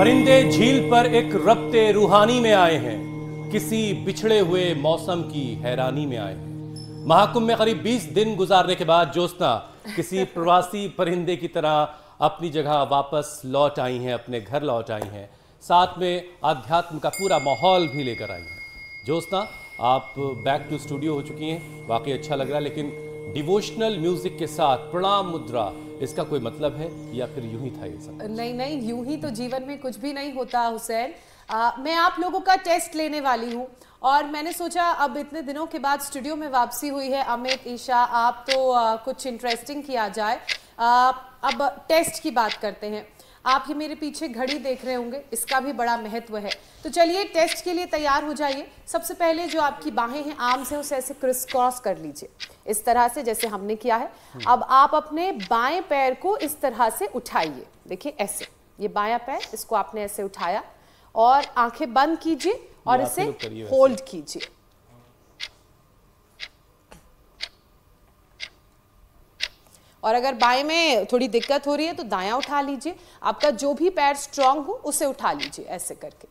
परिंदे झील पर एक रब्ते रूहानी में आए हैं, किसी बिछड़े हुए मौसम की हैरानी में आए हैं। महाकुंभ में करीब 20 दिन गुजारने के बाद ज्योत्सना किसी प्रवासी परिंदे की तरह अपनी जगह वापस लौट आई हैं, अपने घर लौट आई हैं। साथ में अध्यात्म का पूरा माहौल भी लेकर आई हैं। ज्योत्सना, आप बैक टू स्टूडियो हो चुकी हैं, वाकई अच्छा लग रहा है, लेकिन डिवोशनल म्यूजिक के साथ प्रणाम मुद्रा, इसका कोई मतलब है या फिर यूं ही था ये सब? नहीं नहीं, यूं ही तो जीवन में कुछ भी नहीं होता हुसैन। मैं आप लोगों का टेस्ट लेने वाली हूं और मैंने सोचा अब इतने दिनों के बाद स्टूडियो में वापसी हुई है। अमित, ईशा, आप तो कुछ इंटरेस्टिंग किया जाए। अब टेस्ट की बात करते हैं। आप ये मेरे पीछे घड़ी देख रहे होंगे, इसका भी बड़ा महत्व है। तो चलिए टेस्ट के लिए तैयार हो जाइए। सबसे पहले जो आपकी बाहें हैं आर्म से, उसे ऐसे क्रिस क्रॉस कर लीजिए, इस तरह से जैसे हमने किया है। अब आप अपने बाएं पैर को इस तरह से उठाइए, देखिए ऐसे, ये बायां पैर, इसको आपने ऐसे उठाया और आंखें बंद कीजिए और इसे होल्ड कीजिए। और अगर बाएं में थोड़ी दिक्कत हो रही है तो दायां उठा लीजिए। आपका जो भी पैर स्ट्रांग हो उसे उठा लीजिए ऐसे करके।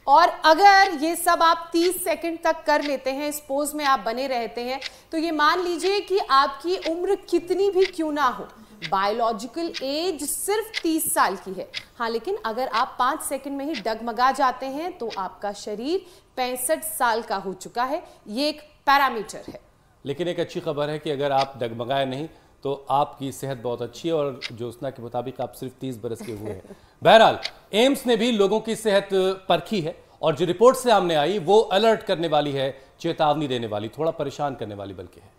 और अगर ये सब आप 30 सेकंड तक कर लेते हैं, इस पोज में आप बने रहते हैं, तो ये मान लीजिए कि आपकी उम्र कितनी भी क्यों ना हो, बायोलॉजिकल एज सिर्फ 30 साल की है। हाँ, लेकिन अगर आप 5 सेकंड में ही डगमगा जाते हैं तो आपका शरीर 65 साल का हो चुका है। ये एक पैरामीटर है। लेकिन एक अच्छी खबर है कि अगर आप डगमगाए नहीं तो आपकी सेहत बहुत अच्छी है और ज्योत्सना के मुताबिक आप सिर्फ 30 बरस के हुए हैं। बहरहाल, एम्स ने भी लोगों की सेहत परखी है और जो रिपोर्ट सामने आई वो अलर्ट करने वाली है, चेतावनी देने वाली, थोड़ा परेशान करने वाली बल्कि है।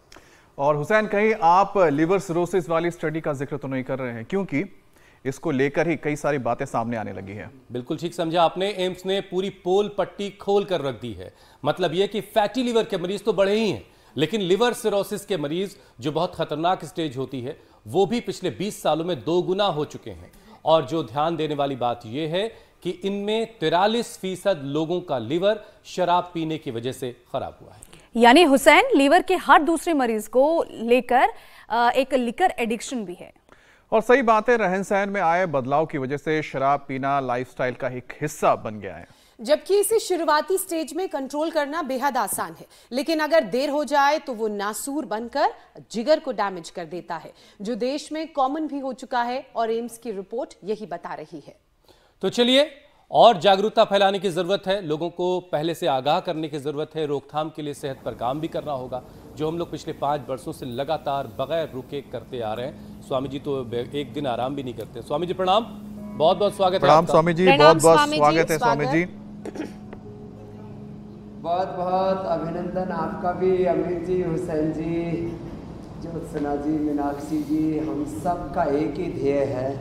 और हुसैन, कहीं आप लिवर सिरोसिस वाली स्टडी का जिक्र तो नहीं कर रहे हैं, क्योंकि इसको लेकर ही कई सारी बातें सामने आने लगी है। बिल्कुल ठीक समझा आपने। एम्स ने पूरी पोल पट्टी खोल कर रख दी है। मतलब यह कि फैटी लिवर के मरीज तो बढ़े ही हैं, लेकिन लिवर सिरोसिस के मरीज, जो बहुत खतरनाक स्टेज होती है, वो भी पिछले 20 सालों में 2 गुना हो चुके हैं। और जो ध्यान देने वाली बात यह है कि इनमें 43% लोगों का लिवर शराब पीने की वजह से खराब हुआ है। यानी हुसैन, लीवर के हर दूसरे मरीज को लेकर एक लिकर एडिक्शन भी है। और सही बात है, रहन सहन में आए बदलाव की वजह से शराब पीना लाइफस्टाइल का एक हिस्सा बन गया है। जबकि इसे शुरुआती स्टेज में कंट्रोल करना बेहद आसान है, लेकिन अगर देर हो जाए तो वो नासूर बनकर जिगर को डैमेज कर देता है, जो देश में कॉमन भी हो चुका है और एम्स की रिपोर्ट यही बता रही है। तो चलिए, और जागरूकता फैलाने की जरूरत है, लोगों को पहले से आगाह करने की जरूरत है। रोकथाम के लिए सेहत पर काम भी करना होगा, जो हम लोग पिछले 5 वर्षों से लगातार बगैर रुके करते आ रहे हैं। स्वामी जी तो एक दिन आराम भी नहीं करते। स्वामी जी प्रणाम, बहुत बहुत स्वागत है। प्रणाम स्वामी जी, बहुत बहुत स्वागत है स्वामी जी। बहुत बहुत अभिनंदन आपका भी अमित जी, हुसैन जी, ज्योत्सना जी, मीनाक्षी जी। हम सब का एक ही ध्येय है,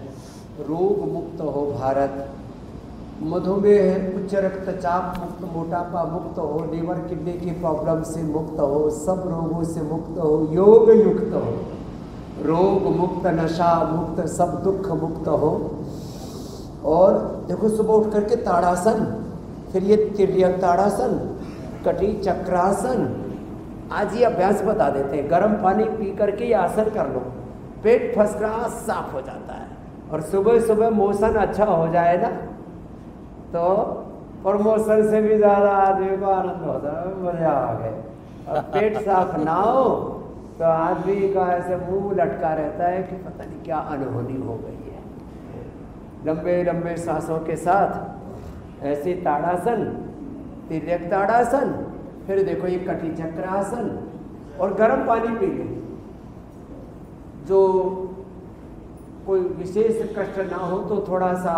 रोग मुक्त हो भारत, मधुमेह, उच्च रक्तचाप मुक्त, मोटापा मुक्त हो, लीवर किडनी की प्रॉब्लम से मुक्त हो, सब रोगों से मुक्त हो, योग युक्त हो, रोग मुक्त, नशा मुक्त, सब दुख मुक्त हो। और देखो, सुबह उठ करके ताड़ासन, फिर ये तिर्यक ताड़ासन, कटी चक्रासन, आज ये अभ्यास बता देते हैं। गर्म पानी पी करके ये आसन कर लो, पेट फर्स्ट क्लास साफ हो जाता है। और सुबह सुबह मोशन अच्छा हो जाए ना तो प्रमोशन से भी ज़्यादा आदमी को आनंद होता है, मजा आ गए। और पेट साफ ना हो तो आदमी का ऐसे मुंह लटका रहता है कि पता नहीं क्या अनहोनी हो गई है। लंबे लंबे सांसों के साथ ऐसे ताड़ासन, तिर्यक ताड़ासन, फिर देखो ये कटी चक्रासन, और गर्म पानी पी लें। जो कोई विशेष कष्ट ना हो तो थोड़ा सा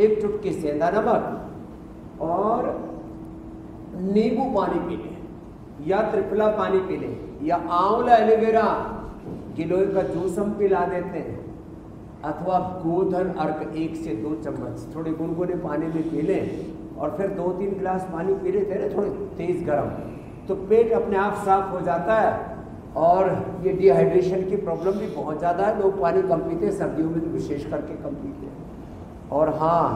1 चुटकी सेंधा नमक और नींबू पानी पी लें, या त्रिफला पानी पी लें, या आंवला एलोवेरा गिलोय का जूस हम पिला देते हैं, अथवा गोधन अर्क 1 से 2 चम्मच थोड़े गुनगुने पानी में पी लें। और फिर 2-3 गिलास पानी पी लेते हैं थोड़े तेज गर्म, तो पेट अपने आप साफ हो जाता है। और ये डिहाइड्रेशन की प्रॉब्लम भी बहुत ज़्यादा है, लोग पानी कम पीते हैं, सर्दियों में तो विशेष करके कम पीते हैं। और हाँ,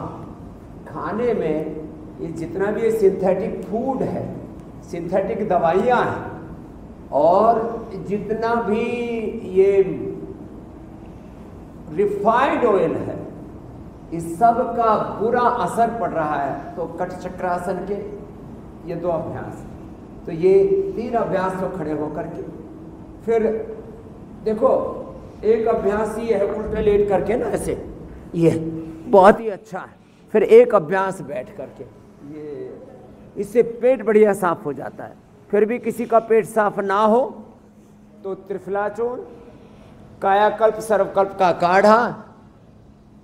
खाने में ये जितना भी सिंथेटिक फूड है, सिंथेटिक दवाइयाँ हैं, और जितना भी ये रिफाइंड ऑयल है इस सब का बुरा असर पड़ रहा है। तो कट चक्रासन के ये 2 अभ्यास, तो ये 3 अभ्यास तो खड़े होकर के। फिर देखो एक अभ्यास ये है उल्टे लेट करके ना ऐसे, ये बहुत ही अच्छा है। फिर एक अभ्यास बैठ करके, ये इससे पेट बढ़िया साफ हो जाता है। फिर भी किसी का पेट साफ ना हो तो त्रिफलाचूर्ण, कायाकल्प, सर्वकल्प का काढ़ा,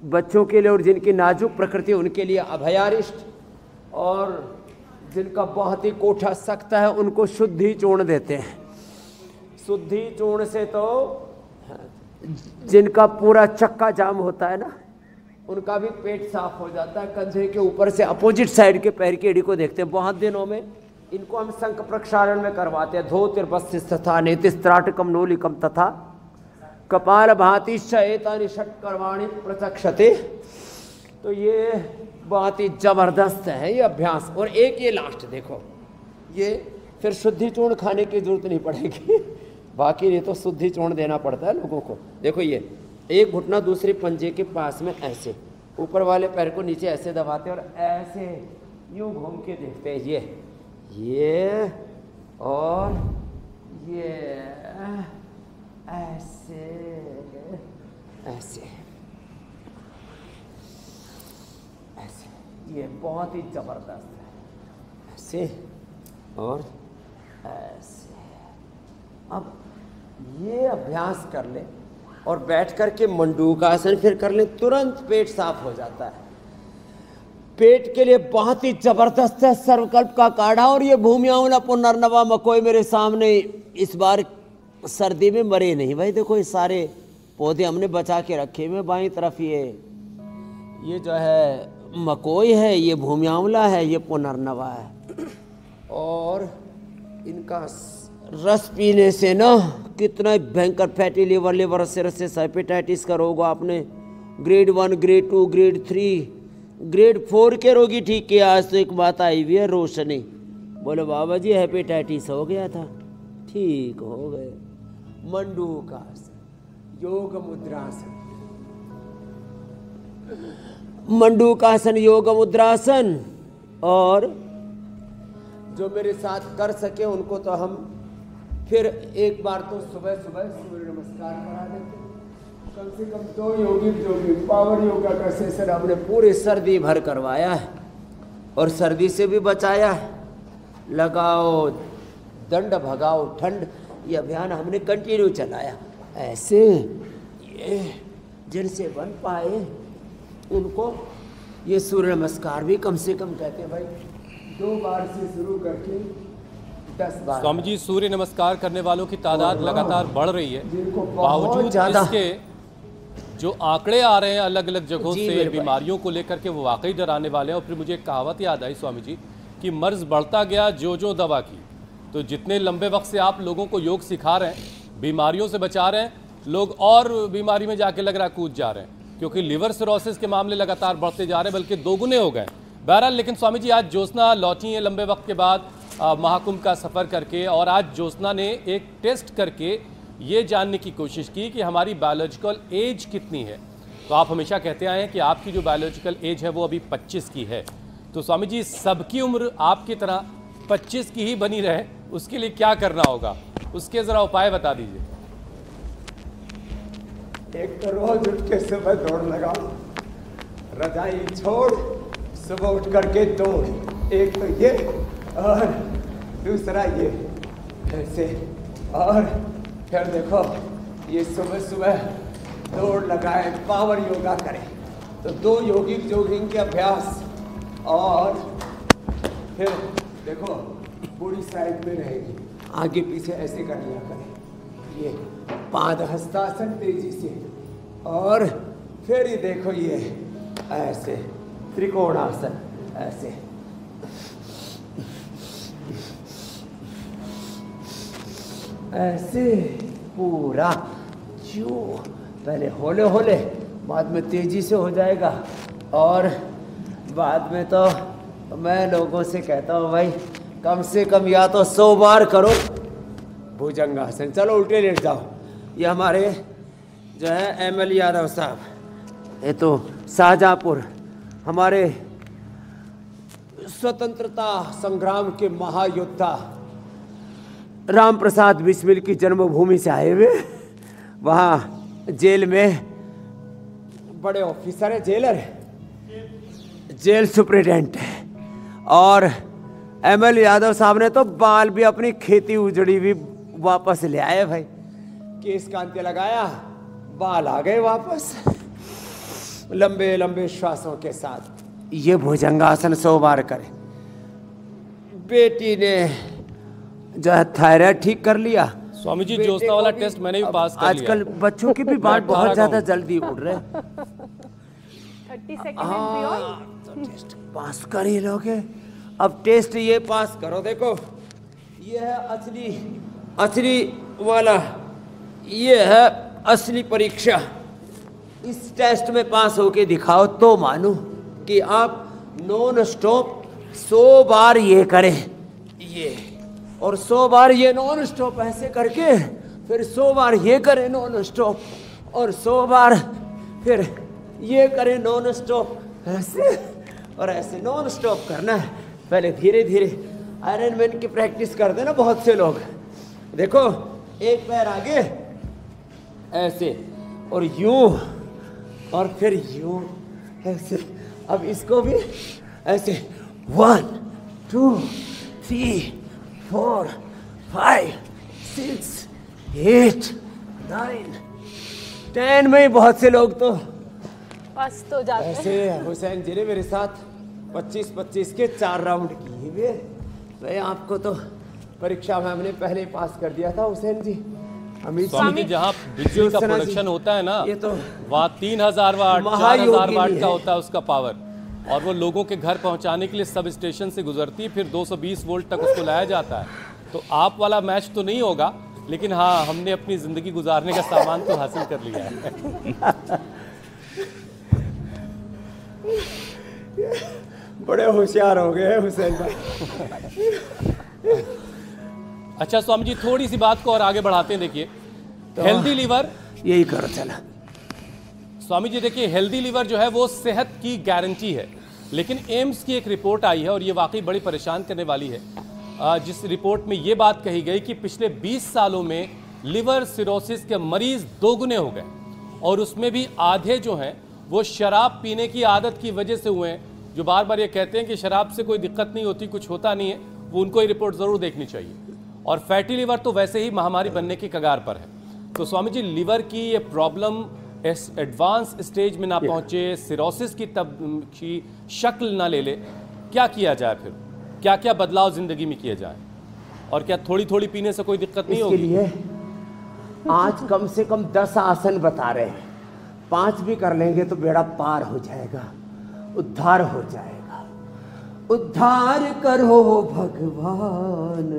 बच्चों के लिए और जिनकी नाजुक प्रकृति उनके लिए अभयारिष्ट, और जिनका बहुत ही कोठा सख्त है उनको शुद्धि चूर्ण देते हैं। शुद्धि चूर्ण से तो जिनका पूरा चक्का जाम होता है ना उनका भी पेट साफ हो जाता है। कंधे के ऊपर से अपोजिट साइड के पैर की एड़ी को देखते हैं, बहुत दिनों में इनको हम शंख प्रक्षालन में करवाते हैं। धोतिर्बस्थित तथा नेतिस्त्राटकम नोलिकम तथा कपाल भाति शयतानि षट्कर्माणि प्रचक्षते। तो ये बहुत ही जबरदस्त है ये अभ्यास। और एक ये लास्ट देखो, ये फिर शुद्धि चूर्ण खाने की जरूरत नहीं पड़ेगी, बाकी नहीं तो शुद्धि चूर्ण देना पड़ता है लोगों को। देखो ये एक घुटना दूसरे पंजे के पास में ऐसे, ऊपर वाले पैर को नीचे ऐसे दबाते और ऐसे यूं घूम के देखते हैं, ये और ये ऐसे ऐसे ऐसे, ये बहुत ही जबरदस्त है। ऐसे और ऐसे। अब ये अभ्यास कर ले और बैठ कर के मंडूकासन फिर कर ले, तुरंत पेट साफ हो जाता है। पेट के लिए बहुत ही जबरदस्त है सर्वकल्प का काढ़ा। और ये भूमियावला पुनर्नवा मकोई मेरे सामने इस बार सर्दी में मरे नहीं भाई। देखो ये सारे पौधे हमने बचा के रखे हुए। बाईं तरफ ये जो है मकोई है, ये भूमियावला है, ये पुनर्नवा है। और इनका रस पीने से ना कितना भयंकर फैटी लिवर सिरोसिस, हेपेटाइटिस का रोग आपने ग्रेड 1, ग्रेड 2, ग्रेड 3, ग्रेड 4 के रोगी ठीक किया। आज तो एक बात आई हुई है रोशनी, बोले बाबा जी हेपेटाइटिस हो गया था, ठीक हो गए। मंडूकासन, योग मुद्रासन, मंडूकासन, योग मुद्रासन। और जो मेरे साथ कर सके उनको तो हम फिर एक बार तो सुबह सुबह सूर्य नमस्कार करा देते। कम से कम 2 योगी पावर योगा का सेशन हमने पूरी सर्दी भर करवाया है और सर्दी से भी बचाया है। लगाओ दंड भगाओ ठंड, ये अभियान हमने कंटिन्यू चलाया। ऐसे ये जिनसे बन पाए उनको ये सूर्य नमस्कार भी कम से कम कहते हैं भाई 2 बार से शुरू करके 10 बार। स्वामी जी, सूर्य नमस्कार करने वालों की तादाद लगातार बढ़ रही है, जिनको बावजूद ज़्यादा इसके जो आंकड़े आ रहे हैं अलग अलग जगहों से बीमारियों को लेकर के, वो वाकई डराने वाले हैं। और फिर मुझे एक कहावत याद आई स्वामी जी कि मर्ज बढ़ता गया जो दवा की। तो जितने लंबे वक्त से आप लोगों को योग सिखा रहे हैं, बीमारियों से बचा रहे हैं, लोग और बीमारी में जाके लग रहा है कूद जा रहे हैं, क्योंकि लिवर सिरोसिस के मामले लगातार बढ़ते जा रहे हैं, बल्कि 2 गुने हो गए। बहरहाल, लेकिन स्वामी जी आज ज्योत्सना लौटी है लंबे वक्त के बाद महाकुंभ का सफ़र करके, और आज ज्योत्सना ने एक टेस्ट करके ये जानने की कोशिश की कि हमारी बायोलॉजिकल एज कितनी है। तो आप हमेशा कहते आए हैं कि आपकी जो बायोलॉजिकल एज है वो अभी 25 की है। तो स्वामी जी, सबकी उम्र आपकी तरह 25 की ही बनी रहे, उसके लिए क्या करना होगा, उसके ज़रा उपाय बता दीजिए। एक तो रोज उठ के सुबह दौड़ लगाओ, रजाई छोड़ सुबह उठ करके दौड़। एक तो ये, और दूसरा ये ऐसे। और फिर देखो ये सुबह सुबह दौड़ लगाए, पावर योगा करें। तो 2 योगिक जोगिंग के अभ्यास। और फिर देखो पूरी साइड में रहेगी, आगे पीछे ऐसे कर लिया करें। ये पाद हस्तासन तेजी से। और फिर ये देखो ये ऐसे त्रिकोणासन, ऐसे ऐसे पूरा जो पहले होले होले, बाद में तेजी से हो जाएगा। और बाद में तो मैं लोगों से कहता हूँ भाई कम से कम या तो 100 बार करो, भुजंगासन। चलो उल्टे लेट जाओ। ये हमारे जो है ML यादव साहब, ये तो शाहजहाँपुर हमारे स्वतंत्रता संग्राम के महायोद्धा राम प्रसाद बिस्मिल की जन्मभूमि से आए हुए। वहाँ जेल में बड़े ऑफिसर है, जेलर है, जेल सुप्रिटेंडेंट है। और ML यादव साहब ने तो बाल भी अपनी खेती उजड़ी हुई वापस ले आए भाई। केस कांते लगाया, बाल आ गए वापस लंबे लंबे श्वासों के साथ। ये भुजंगासन 100 बार करे। बेटी ने जो है थायराइड ठीक कर लिया। स्वामी जी ज्योत्सना वाला टेस्ट मैंने भी पास कर लिया। आजकल बच्चों की भी बाल बहुत ज्यादा जल्दी उड़ रहे। 30 सेकंड तो टेस्ट पास कर ही लोगे। अब टेस्ट ये पास करो। देखो ये है असली वाला, ये है असली परीक्षा। इस टेस्ट में पास होके दिखाओ तो मानो कि आप नॉन स्टॉप 100 बार ये करें, ये और 100 बार ये नॉन स्टॉप ऐसे करके, फिर 100 बार ये करें नॉन स्टॉप, और 100 बार फिर ये करें नॉन स्टॉप, ऐसे और ऐसे नॉन स्टॉप करना है। पहले धीरे धीरे आयरन मैन की प्रैक्टिस करते ना बहुत से लोग। देखो एक पैर आगे ऐसे और यूं और फिर यूं ऐसे। अब इसको भी ऐसे 1 2 3 4 5 6 8 9 10 में बहुत से लोग तो बस तो जाते हैं। ऐसे हुसैन जी ने मेरे साथ 25-25 के 4 राउंड किए हुए। मैं आपको तो परीक्षा में हमने पहले पास कर दिया था हुसैन जी। अमित स्वामी जी जहाँ बिजली का प्रोडक्शन होता है ना, ये तो वहाँ 3000 वाट 4000 वाट का होता है उसका पावर, और वो लोगों के घर पहुँचाने के लिए सब स्टेशन से गुजरती है, फिर 220 वोल्ट तक उसको लाया जाता है। तो आप वाला मैच तो नहीं होगा, लेकिन हाँ हमने अपनी ज़िंदगी गुजारने का सामान तो हासिल कर लिया है। बड़े होशियार हो गए हुसैन भाई। अच्छा स्वामी जी थोड़ी सी बात को और आगे बढ़ाते हैं। देखिए हेल्दी लीवर, यही करो चला। स्वामी जी देखिए हेल्दी लीवर जो है वो सेहत की गारंटी है, लेकिन एम्स की एक रिपोर्ट आई है और ये वाकई बड़ी परेशान करने वाली है, जिस रिपोर्ट में ये बात कही गई कि पिछले 20 सालों में लिवर सिरोसिस के मरीज 2 गुने हो गए, और उसमें भी आधे जो हैं वो शराब पीने की आदत की वजह से हुए हैं। जो बार बार ये कहते हैं कि शराब से कोई दिक्कत नहीं होती, कुछ होता नहीं है, वो उनको ये रिपोर्ट ज़रूर देखनी चाहिए। और फैटी लीवर तो वैसे ही महामारी बनने की कगार पर है। तो स्वामी जी लिवर की ये प्रॉब्लम इस एडवांस स्टेज में ना पहुँचे, सिरोसिस की शक्ल ना ले ले, क्या किया जाए? फिर क्या क्या बदलाव ज़िंदगी में किए जाए, और क्या थोड़ी थोड़ी पीने से कोई दिक्कत नहीं होगी? इसके लिए आज कम से कम 10 आसन बता रहे हैं। 5 भी कर लेंगे तो बेड़ा पार हो जाएगा, उद्धार हो जाएगा। उद्धार करो भगवान,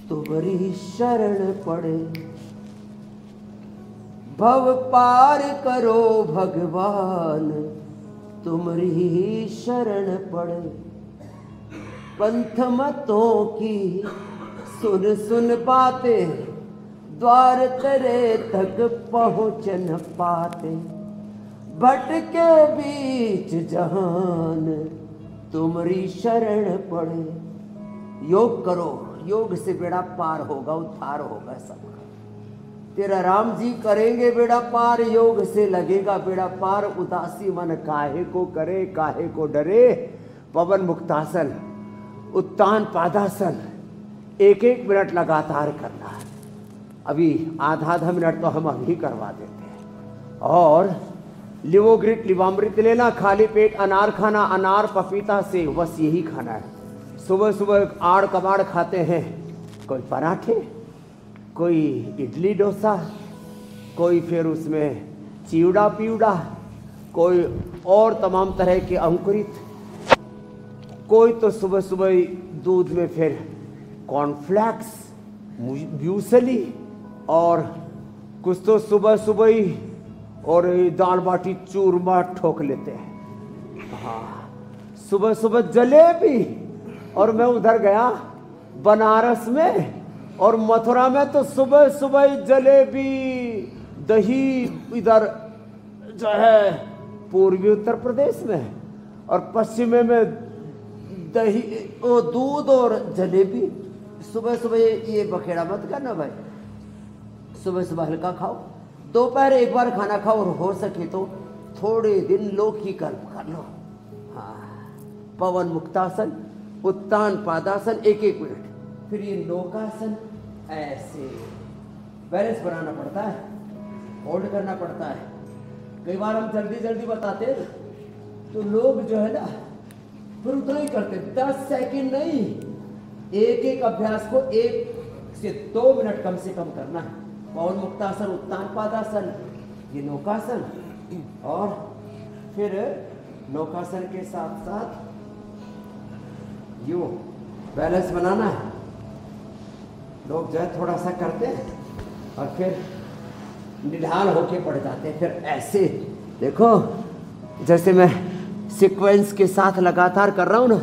तुम्हारी शरण पड़े। भव पार करो भगवान, तुम्हारी शरण पड़े। पंथ मतों की सुन सुन बातें, द्वार तेरे तक पहुँच न पाते। भटके बीच जहान, तुम्हारी शरण पड़े। योग करो, योग से बेड़ा पार होगा, उद्धार होगा सबका। तेरा राम जी करेंगे बेड़ा पार, योग से लगेगा बेड़ा पार। उदासी मन काहे को करे, काहे को डरे। पवन मुक्तासन, उत्तान पादासन 1-1 मिनट लगातार करना है। अभी आधा मिनट तो हम अभी करवा देते हैं। और लिवोग्रिट लिवामृत लेना, खाली पेट अनार खाना, अनार पपीता से बस यही खाना है। सुबह सुबह आड़ कबाड़ खाते हैं, कोई पराठे, कोई इडली डोसा, कोई फिर उसमें चिवड़ा पिवड़ा, कोई और तमाम तरह के अंकुरित, कोई तो सुबह सुबह दूध में फिर कॉर्नफ्लेक्स, म्यूसली, और कुछ तो सुबह सुबह ही और दाल बाटी चूरमा ठोक लेते हैं। हाँ, सुबह सुबह जलेबी। और मैं उधर गया बनारस में, और मथुरा में तो सुबह सुबह जलेबी दही, इधर जो है पूर्वी उत्तर प्रदेश में, और पश्चिम में दही ओ दूध और जलेबी। सुबह सुबह ये बखेड़ा मत करना भाई, सुबह सुबह हल्का खाओ, दोपहर एक बार खाना खाओ, और हो सके तो थोड़े दिन लौकी कर लो। हाँ, पवन मुक्तासन, उत्तान पादासन 1-1 मिनट, फिर ये नौकासन, ऐसे बैलेंस बनाना पड़ता है, होल्ड करना पड़ता है। कई बार हम जल्दी जल्दी बताते हैं तो लोग जो है ना फिर उतना ही करते, 10 सेकंड नहीं, एक अभ्यास को 1 से 2 मिनट कम से कम करना है। पवन मुक्तासन, उत्तान पादासन, ये नौकासन, और फिर नौकासन के साथ साथ यूं बैलेंस बनाना है। लोग जो है थोड़ा सा करते हैं और फिर निढाल होके पड़ जाते हैं, फिर ऐसे देखो जैसे मैं सीक्वेंस के साथ लगातार कर रहा हूं ना,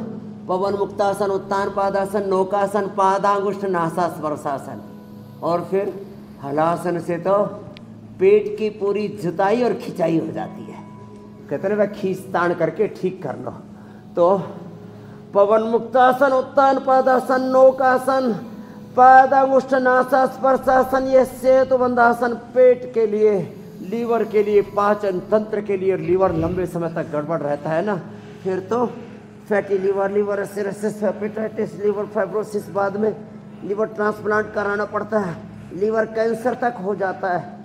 पवन मुक्तासन, उत्तान पादासन, नौकासन, पादांगुष्ठ नासास्पर्शासन, और फिर हलासन से तो पेट की पूरी जुताई और खिंचाई हो जाती है। कहते हैं वह खींच तान करके ठीक कर लो। तो पवन मुक्तासन, उत्तान पादासन, नौकासन, पादांगुष्ठ नासास्पर्शासन, ये सेतुबंधासन पेट के लिए, लीवर के लिए, पाचन तंत्र के लिए। लीवर लंबे समय तक गड़बड़ रहता है ना, फिर तो fatty liver, liver acidosis, hepatitis, liver fibrosis, बाद में लीवर ट्रांसप्लांट कराना पड़ता है, लीवर कैंसर तक हो जाता है।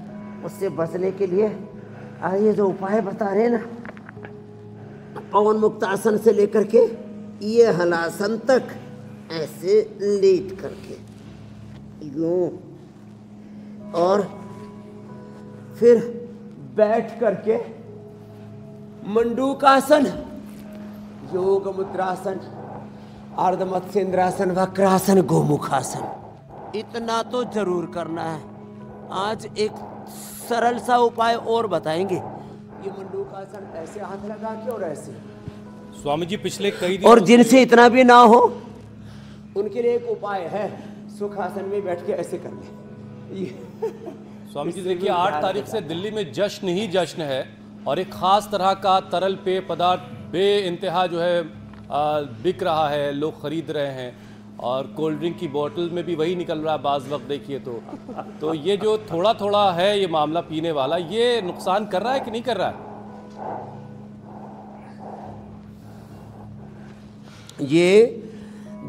उससे बचने के लिए ये जो उपाय बता रहे हैं ना, पवन मुक्तासन से लेकर के ये हलासन तक, ऐसे लेट करके यूं, और फिर बैठ करके मंडूकासन, योग मुद्रासन, अर्धमत्स्येंद्रासन, वक्रासन, गोमुखासन, इतना तो जरूर करना है। आज एक सरल सा उपाय और बताएंगे। ये मंडूकासन ऐसे हाथ लगा के और ऐसे। स्वामी जी पिछले कई दिन और जिनसे इतना भी ना हो उनके लिए एक उपाय है, सुखासन में बैठ के ऐसे कर ले। स्वामी जी देखिए 8 तारीख से दिल्ली में जश्न ही जश्न है, और एक खास तरह का तरल पेय पदार्थ बे इंतहा जो है बिक रहा है, लोग खरीद रहे हैं, और कोल्ड ड्रिंक की बोतल में भी वही निकल रहा है बाज़ वक्त देखिए। तो ये जो थोड़ा थोड़ा है ये मामला पीने वाला, ये नुकसान कर रहा है कि नहीं कर रहा है? ये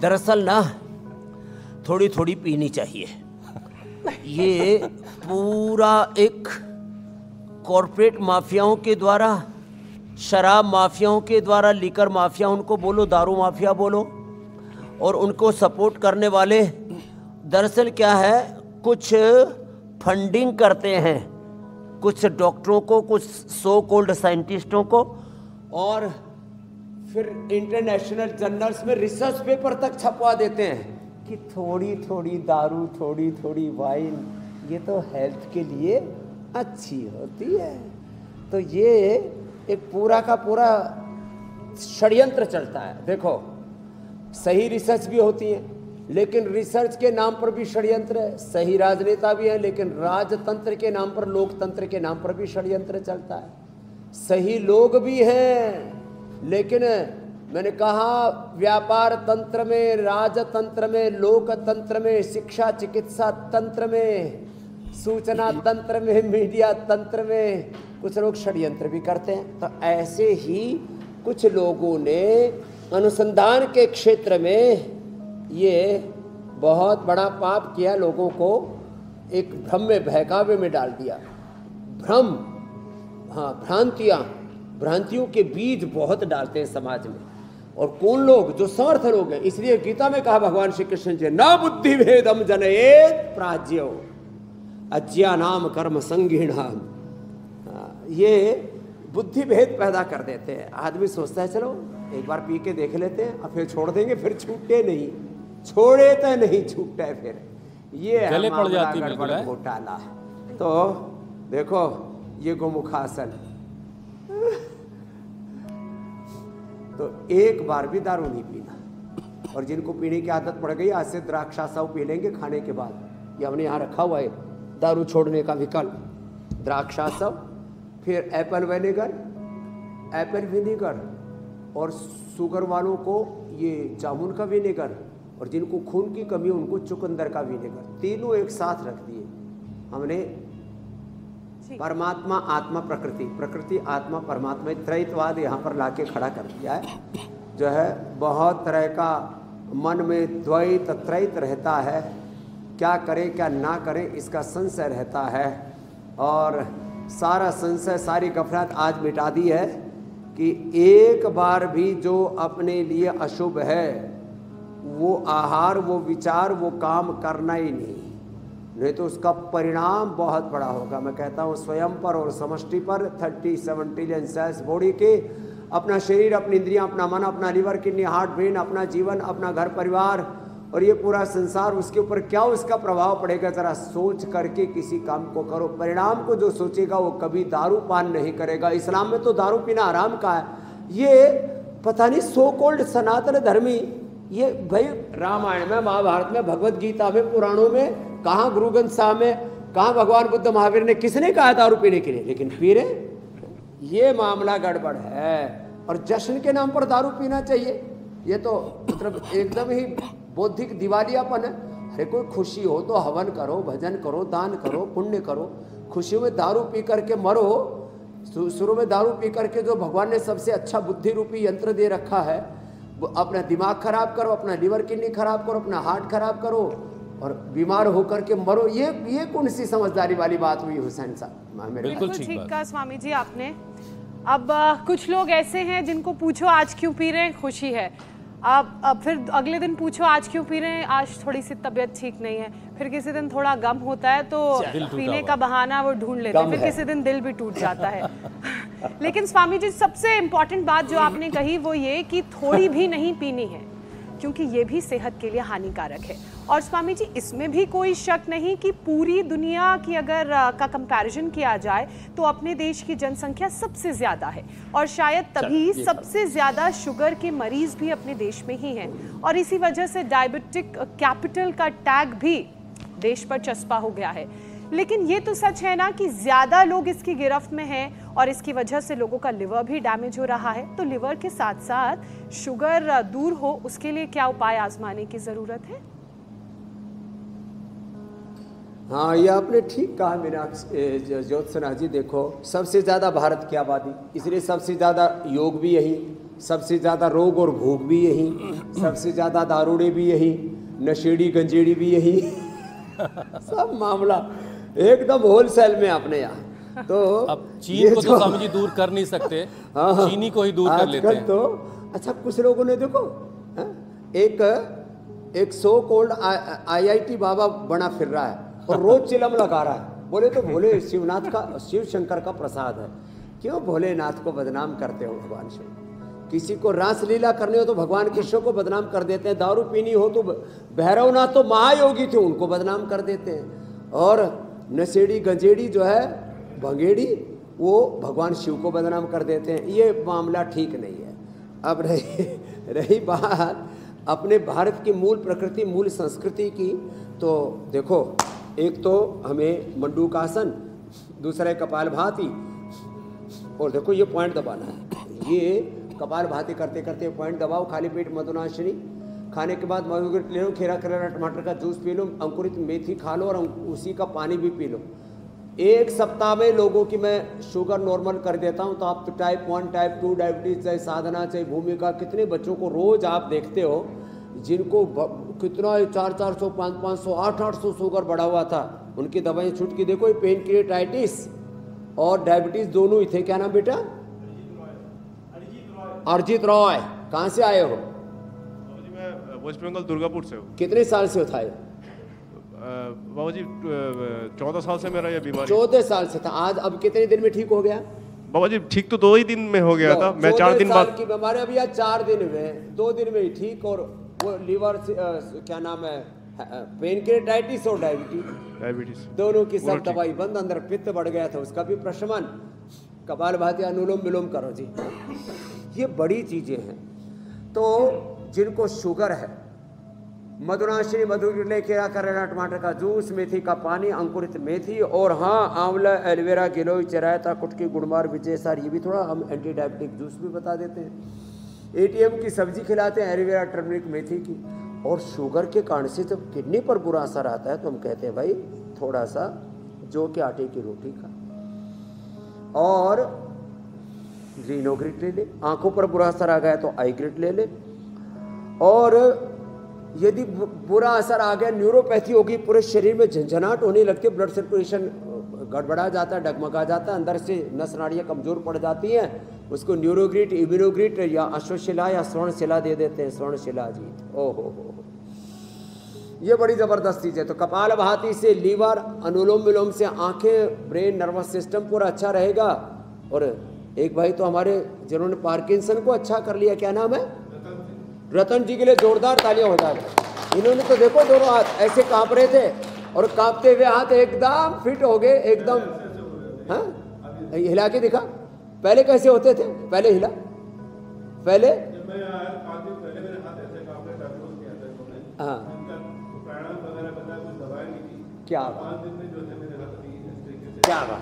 दरअसल ना थोड़ी थोड़ी पीनी चाहिए। ये पूरा एक कॉरपोरेट माफियाओं के द्वारा, शराब माफियाओं के द्वारा, लीकर माफिया उनको बोलो, दारू माफिया बोलो, और उनको सपोर्ट करने वाले दरअसल क्या है, कुछ फंडिंग करते हैं कुछ डॉक्टरों को, कुछ सो कॉल्ड साइंटिस्टों को, और फिर इंटरनेशनल जर्नल्स में रिसर्च पेपर तक छपवा देते हैं कि थोड़ी थोड़ी दारू, थोड़ी थोड़ी वाइन, ये तो हेल्थ के लिए अच्छी होती है। तो ये एक पूरा का पूरा षड्यंत्र चलता है। देखो सही रिसर्च भी होती है, लेकिन रिसर्च के नाम पर भी षड्यंत्र है। सही राजनेता भी है, लेकिन राजतंत्र के नाम पर, लोकतंत्र के नाम पर भी षड्यंत्र चलता है। सही लोग भी हैं, लेकिन मैंने कहा व्यापार तंत्र में, राजतंत्र में, लोकतंत्र में, शिक्षा चिकित्सा तंत्र में, सूचना तंत्र में, मीडिया तंत्र में कुछ लोग षड्यंत्र भी करते हैं। तो ऐसे ही कुछ लोगों ने अनुसंधान के क्षेत्र में ये बहुत बड़ा पाप किया, लोगों को एक भ्रम में, बहकावे में डाल दिया। भ्रम, हाँ, भ्रांतियों के बीज बहुत डालते हैं समाज में। और कौन लोग? जो समर्थ लोग हैं। इसलिए गीता में कहा भगवान श्री कृष्ण जी, ना बुद्धि भेदम जनयेत प्राज्यो अज्ञानाम कर्म संगीणाम। ये बुद्धि भेद पैदा कर देते हैं। आदमी सोचता है चलो एक बार पी के देख लेते हैं और फिर छोड़ देंगे, फिर छूटे नहीं, छोड़े तो नहीं छूटते, फिर ये गले पड़ जाती है गड़बड़ घोटाला। तो देखो ये गोमुखासन, तो एक बार भी दारू नहीं पीना, और जिनको पीने की आदत पड़ गई आज से द्राक्षासाव पी लेंगे खाने के बाद। ये हमने यहाँ रखा हुआ है दारू छोड़ने का विकल्प, द्राक्षासाव, फिर एप्पल विनेगर और शुगर वालों को ये जामुन का विनेगर और जिनको खून की कमी उनको चुकंदर का विनेगर, तीनों एक साथ रख दिए हमने। परमात्मा आत्मा प्रकृति, प्रकृति आत्मा परमात्मा, त्रैतवाद यहाँ पर लाके खड़ा कर दिया है। जो है बहुत तरह का मन में द्वैत त्रैत रहता है, क्या करें क्या ना करें इसका संशय रहता है। और सारा संशय सारी गफलत आज मिटा दी है कि एक बार भी जो अपने लिए अशुभ है वो आहार, वो विचार, वो काम करना ही नहीं तो उसका परिणाम बहुत बड़ा होगा। मैं कहता हूँ स्वयं पर और समष्टि पर 37 ट्रिलियन सेल्स बॉडी के, अपना शरीर, अपनी इंद्रियां, अपना मन, अपना लिवर, किडनी, हार्ट, ब्रेन, अपना जीवन, अपना घर परिवार और ये पूरा संसार, उसके ऊपर क्या उसका प्रभाव पड़ेगा जरा सोच करके किसी काम को करो। परिणाम को जो सोचेगा वो कभी दारू पान नहीं करेगा। इस्लाम में तो दारू पीना आराम का है। ये पता नहीं सो कॉल्ड सनातन धर्मी, ये भाई रामायण में, महाभारत में, भगवत गीता में, पुराणों में, कहाँ गुरु ग्रंथ साहब में, कहाँ भगवान बुद्ध महावीर ने किसने कहा दारू पीने के लिए, लेकिन पी रहे। ये मामला गड़बड़ है और जश्न के नाम पर दारू पीना चाहिए, ये तो मतलब एकदम ही बौद्धिक दिवालियापन है। अरे कोई खुशी हो तो हवन करो, भजन करो, दान करो, पुण्य करो। खुशी में दारू पी करके मरो। शुरू में दारू पी करके जो भगवान ने सबसे अच्छा बुद्धि रूपी यंत्र दे रखा है, अपना दिमाग खराब करो, अपना लिवर किडनी खराब करो, अपना हार्ट खराब करो और बीमार होकर के मरो। ये कौन सी समझदारी वाली बात हुई हुसैन साहब? बिल्कुल ठीक कहा स्वामी जी आपने। अब कुछ लोग ऐसे हैं जिनको पूछो आज क्यों पी रहे हैं, खुशी है। अब फिर अगले दिन पूछो आज क्यों पी रहे हैं, आज थोड़ी सी तबीयत ठीक नहीं है। फिर किसी दिन थोड़ा गम होता है तो पीने का बहाना वो ढूंढ लेते हैं। फिर किसी दिन दिल भी टूट जाता है। लेकिन स्वामी जी सबसे इम्पोर्टेंट बात जो आपने कही वो ये कि थोड़ी भी नहीं पीनी है, क्योंकि ये भी सेहत के लिए हानिकारक है। और स्वामी जी इसमें भी कोई शक नहीं कि पूरी दुनिया की अगर का कंपैरिजन किया जाए तो अपने देश की जनसंख्या सबसे ज़्यादा है और शायद तभी सबसे ज़्यादा शुगर के मरीज़ भी अपने देश में ही हैं। और इसी वजह से डायबिटिक कैपिटल का टैग भी देश पर चस्पा हो गया है। लेकिन ये तो सच है ना कि ज़्यादा लोग इसकी गिरफ्त में हैं और इसकी वजह से लोगों का लिवर भी डैमेज हो रहा है। तो लिवर के साथ साथ शुगर दूर हो उसके लिए क्या उपाय आजमाने की ज़रूरत है? हाँ, ये आपने ठीक कहा मीनाक्षी ज्योत्सना जी। देखो सबसे ज़्यादा भारत की आबादी, इसलिए सबसे ज़्यादा योग भी यही, सबसे ज़्यादा रोग और भोग भी यही, सबसे ज़्यादा दारूड़े भी यही, नशेड़ी गंजेड़ी भी यही सब मामला एकदम होलसेल में अपने यहाँ। तो अब चीन को तो स्वामी जी दूर कर नहीं सकते। हाँ, चीनी को ही दूर कर लेते हैं। तो अच्छा कुछ लोगों ने देखो एक सो कॉल्ड IIT बाबा बना फिर रहा है और रोज चिलम लगा रहा है। बोले तो भोले शिवनाथ का, शिव शंकर का प्रसाद है। क्यों भोलेनाथ को बदनाम करते हो भगवान शिव? किसी को रासलीला करनी हो तो भगवान कृष्ण को बदनाम कर देते हैं। दारू पीनी हो तो भैरवनाथ तो महायोगी थे, उनको बदनाम कर देते हैं। और नशेड़ी गंजेड़ी जो है, भंगेड़ी, वो भगवान शिव को बदनाम कर देते हैं। ये मामला ठीक नहीं है। अब रही बात अपने भारत की मूल प्रकृति, मूल संस्कृति की, तो देखो एक तो हमें मंडूकासन, दूसरा है कपालभाति। और देखो ये पॉइंट दबाना है। ये कपालभाति करते करते पॉइंट दबाओ, खाली पेट मधुनाशिनी, खाने के बाद मधुगिर ले लो, खीरा करेला टमाटर का जूस पी लो, अंकुरित मेथी खा लो और उसी का पानी भी पी लो। एक सप्ताह में लोगों की मैं शुगर नॉर्मल कर देता हूँ। तो आप तो टाइप 1 टाइप 2 डायबिटीज, चाहे साधना चाहे भूमिका, कितने बच्चों को रोज आप देखते हो जिनको कितना 400-400, 500-500, 800-800 शुगर बढ़ा हुआ था। उनकी दवाएं छूट की। देखो ये पेन क्रिएटाइटिस और डायबिटीज दोनों ही थे। क्या नाम बेटा? अरिजीत रॉय। कहाँ से आए हो? मैं वेस्ट बंगाल दुर्गापुर से हूँ। कितने साल से था ये? बाबा जी 14 साल से मेरा ये बीमारी। 14 साल से था। आज अब कितने दिन में ठीक हो गया? बाबा जी ठीक तो 2 ही दिन में हो गया था। मैं 4 दिन बाद की बीमारी, अभी आज 4 दिन में, 2 दिन में ही ठीक। और वो लीवर क्या नाम है, पेनक्रिएटाइटिस और डायबिटीज दोनों की सब दवाई बंद। अंदर पित्त बढ़ गया था, उसका भी प्रशमन। कपालभाति, अनुलोम विलोम करो जी। ये बड़ी चीजें हैं। तो जिनको शुगर है, मधुराश्री मधु केला करेला टमाटर का जूस, मेथी का पानी, अंकुरित मेथी, और हाँ आंवला, एलोवेरा, गिलोय, चिरायता, कुटकी, गुड़मार, विजयसार, ये भी थोड़ा हम एंटी डायबिटिक जूस भी बता देते हैं। एटीएम की सब्जी खिलाते हैं, एलोवेरा, टर्मरिक, मेथी की। और शुगर के कारण से जब किडनी पर बुरा असर आता है तो हम कहते हैं भाई थोड़ा सा जौ के आटे की रोटी खा, और ग्रीनोग्रिट ले ले। आंखों पर बुरा असर आ गया तो आईग्रिट ले ले। और यदि बुरा असर आ गया, न्यूरोपैथी होगी, पूरे शरीर में झंझनाहट होने लगती है, ब्लड सर्कुलेशन गड़बड़ा जाता है, डगमगा जाता है, अंदर से नस नाड़ियाँ कमजोर पड़ जाती हैं, उसको न्यूरोग्रिट, इम्यूनोग्रिट या अश्वशिला या स्वर्णशिला दे देते हैं, स्वर्णशिला जीत। ओहो, ये बड़ी ज़बरदस्त चीज़ है। तो कपालभाति से लीवर, अनुलोम विलोम से आंखें, ब्रेन, नर्वस सिस्टम पूरा अच्छा रहेगा। और एक भाई तो हमारे जिन्होंने पार्किंसन को अच्छा कर लिया, क्या नाम है, रतन जी के लिए जोरदार तालियां हो जाए। इन्होंने तो देखो दोनों हाथ ऐसे कांप रहे थे और कांपते हुए हाथ एकदम फिट हो गए, एकदम। हाँ, हिला के दिखा, पहले कैसे होते थे, पहले हिला, पहले हाँ क्या क्या बात,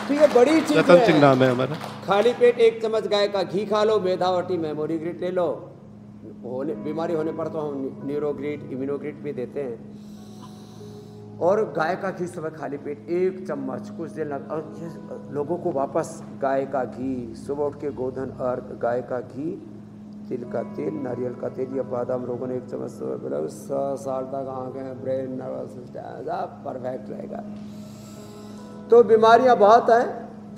तो ये बड़ी चीज रतन सिंह नाम है हमारा। खाली पेट 1 चम्मच गाय का घी खा लो, मेधावटी, मेमोरीग्रिट ले लो। बीमारी होने पर तो हम न्यूरोग्रिट, इम्यूनोग्रिट भी देते हैं। और गाय का घी सुबह खाली पेट 1 चम्मच कुछ देर लग। और लोगों को वापस गाय का घी, सुबह उठ के गोधन अर्घ, गाय का घी, तिल का तेल, नारियल का तेल या बादाम रोगन 1 चम्मच सुबह, 100 साल तक आँखें, ब्रेन, नर्वस सिस्टम सब परफेक्ट रहेगा। तो बीमारियां बहुत हैं,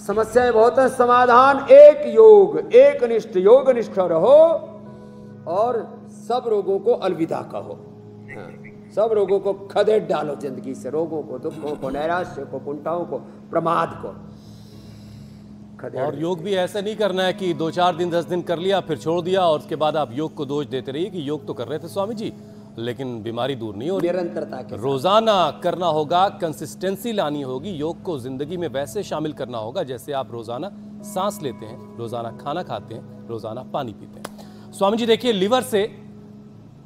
समस्याएं बहुत हैं, समाधान एक योग, एक निष्ठ, योग निष्ठ रहो और सब रोगों को अलविदा कहो। हाँ, सब रोगों को खदेड़ डालो जिंदगी से, रोगों को, दुखों को, नैराश्य को, कुंठाओं को, प्रमाद को। और योग भी ऐसा नहीं करना है कि 2-4 दिन 10 दिन कर लिया फिर छोड़ दिया और उसके बाद आप योग को दोष देते रहिए कि योग तो कर रहे थे स्वामी जी लेकिन बीमारी दूर नहीं हो रही। निरंतरता के रोजाना करना होगा, कंसिस्टेंसी लानी होगी, योग को जिंदगी में वैसे शामिल करना होगा जैसे आप रोजाना सांस लेते हैं, रोजाना खाना खाते हैं, रोजाना पानी पीते हैं। स्वामी जी देखिए, लिवर से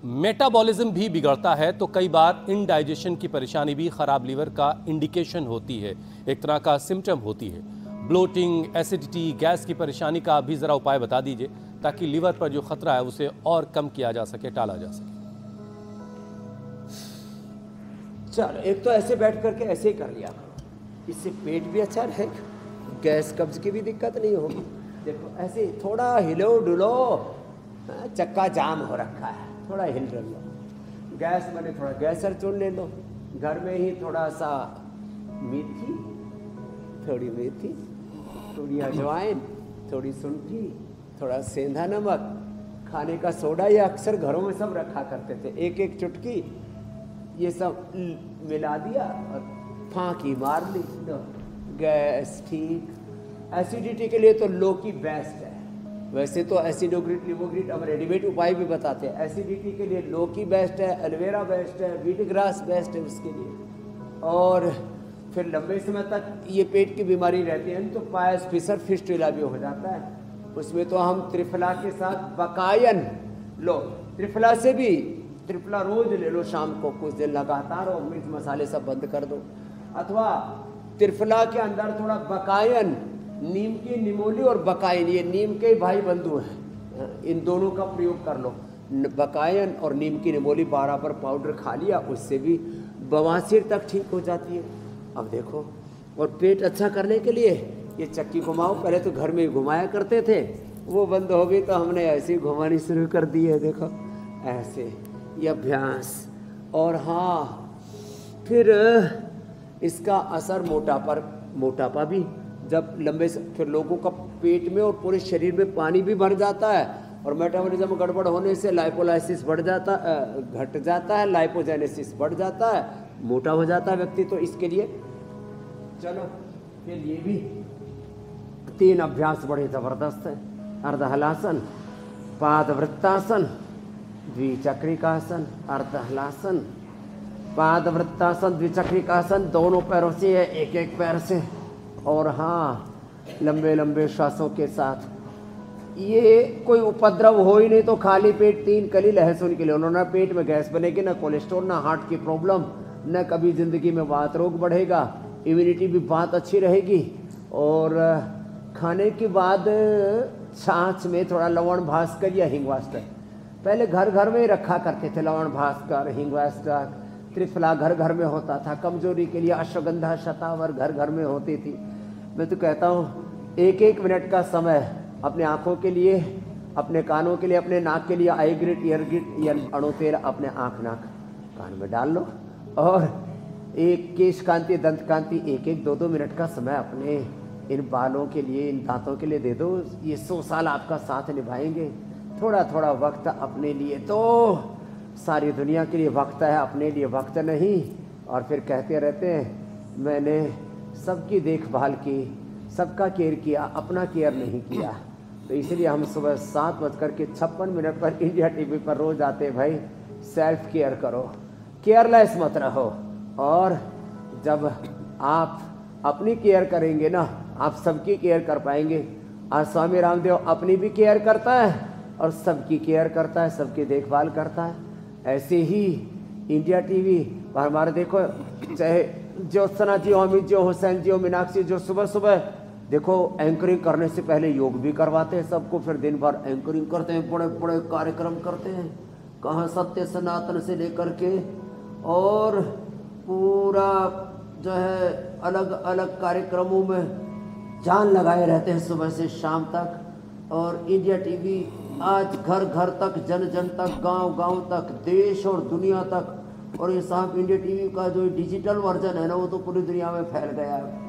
मेटाबॉलिज्म भी बिगड़ता है तो कई बार इनडाइजेशन की परेशानी भी खराब लिवर का इंडिकेशन होती है, एक तरह का सिम्टम होती है। ब्लोटिंग, एसिडिटी, गैस की परेशानी का भी जरा उपाय बता दीजिए ताकि लिवर पर जो खतरा है उसे और कम किया जा सके, टाला जा सके। चलो, एक तो ऐसे बैठ करके ऐसे ही कर लिया करो, इससे पेट भी अच्छा रहेगा, गैस कब्ज की भी दिक्कत नहीं होगी। देखो ऐसे थोड़ा हिलो डुलो, चक्का जाम हो रखा है, थोड़ा हिल लो। गैस मैंने थोड़ा गैसर चुन ले लो, घर में ही थोड़ा सा मेथी, थोड़ी मेथी, थोड़ी अजवाइन, थोड़ी सुंठी, थोड़ा सेंधा नमक, खाने का सोडा, ये अक्सर घरों में सब रखा करते थे, 1-1 चुटकी ये सब मिला दिया और फांकी मार ली, गैस ठीक। एसिडिटी के लिए तो लौकी बेस्ट है, वैसे तो एसिडोग्रिट, लिमोग्रिट अब रेडीमेड उपाय भी बताते हैं। एसिडिटी के लिए लौकी बेस्ट है, एलोवेरा बेस्ट है, व्हीट ग्रास बेस्ट है उसके लिए। और फिर लंबे समय तक ये पेट की बीमारी रहती है तो पायस, फिसर, फिस्टुला भी हो जाता है। उसमें तो हम त्रिफला के साथ बकायन लो, त्रिफला से भी, त्रिफला रोज ले लो शाम को कुछ दिन लगातार, और मिर्च मसाले सब बंद कर दो। अथवा त्रिफला के अंदर थोड़ा बकायन, नीम की निमोली और बकायन, ये नीम के भाई बंधु हैं, इन दोनों का प्रयोग कर लो। बकायन और नीम की निमोली बराबर पाउडर खा लिया, उससे भी बवासीर तक ठीक हो जाती है। अब देखो, और पेट अच्छा करने के लिए ये चक्की घुमाओ, पहले तो घर में ही घुमाया करते थे, वो बंद हो गई तो हमने ऐसे ही घुमानी शुरू कर दी है। देखो ऐसे ये अभ्यास। और हाँ, फिर इसका असर मोटापा भी जब लंबे फिर लोगों का पेट में और पूरे शरीर में पानी भी बढ़ जाता है और मेटाबॉलिज्म गड़बड़ होने से लाइपोलाइसिस बढ़ जाता, घट जाता है, लाइपोजेनेसिस बढ़ जाता है, मोटा हो जाता है व्यक्ति। तो इसके लिए चलो फिर ये भी 3 अभ्यास बड़े ज़बरदस्त हैं। अर्धहलासन, पादवृत्तासन, द्विचक्रिकासन, अर्धहलासन, पादवृत्तासन, द्विचक्रिकासन, दोनों पैरों से, 1-1 पैर से। और हाँ, लंबे लंबे श्वासों के साथ ये कोई उपद्रव हो ही नहीं, तो खाली पेट 3 कली लहसुन के लिए उन्होंने पेट में गैस बनेगी, ना कोलेस्ट्रॉल, ना हार्ट की प्रॉब्लम, न कभी ज़िंदगी में वात रोग बढ़ेगा, इम्यूनिटी भी बहुत अच्छी रहेगी। और खाने के बाद छाछ में थोड़ा लवण भास्कर या हिंगवास्टर, पहले घर घर में ही रखा करते थे, लवण भास्कर, हिंगवास्टर, त्रिफला घर घर में होता था। कमजोरी के लिए अश्वगंधा, शतावर घर घर में होती थी। मैं तो कहता हूँ 1-1 मिनट का समय अपने आँखों के लिए, अपने कानों के लिए, अपने नाक के लिए आई ग्रिट, ईयर ग्रिट या अणु तेल अपने आँख नाक कान में डाल लो, और एक केश कांति, दंत कांति 1-1, 2-2 मिनट का समय अपने इन बालों के लिए, इन दांतों के लिए दे दो। ये 100 साल आपका साथ निभाएंगे। थोड़ा थोड़ा वक्त अपने लिए, तो सारी दुनिया के लिए वक्त है, अपने लिए वक्त नहीं। और फिर कहते रहते हैं मैंने सबकी देखभाल की, सबका केयर किया, अपना केयर नहीं किया। तो इसलिए हम सुबह 7:56 पर इंडिया टीवी पर रोज आते हैं, भाई सेल्फ केयर करो, केयरलेस मत रहो। और जब आप अपनी केयर करेंगे ना, आप सबकी केयर कर पाएंगे। आज स्वामी रामदेव अपनी भी केयर करता है और सबकी केयर करता है, सबकी देखभाल करता है। ऐसे ही इंडिया टीवी पर हमारे देखो, चाहे ज्योत्सना जी हो, अमित जी हो, हुसैन जी हो, मीनाक्षी जो सुबह सुबह देखो एंकरिंग करने से पहले योग भी करवाते हैं सबको, फिर दिन भर एंकरिंग करते हैं, बड़े बड़े कार्यक्रम करते हैं, कहाँ सत्य सनातन से लेकर के और पूरा जो है अलग अलग कार्यक्रमों में जान लगाए रहते हैं सुबह से शाम तक। और इंडिया टीवी आज घर घर तक, जन जन तक, गांव गांव तक, देश और दुनिया तक। और ये साहब इंडिया टीवी का जो डिजिटल वर्जन है ना, वो तो पूरी दुनिया में फैल गया है।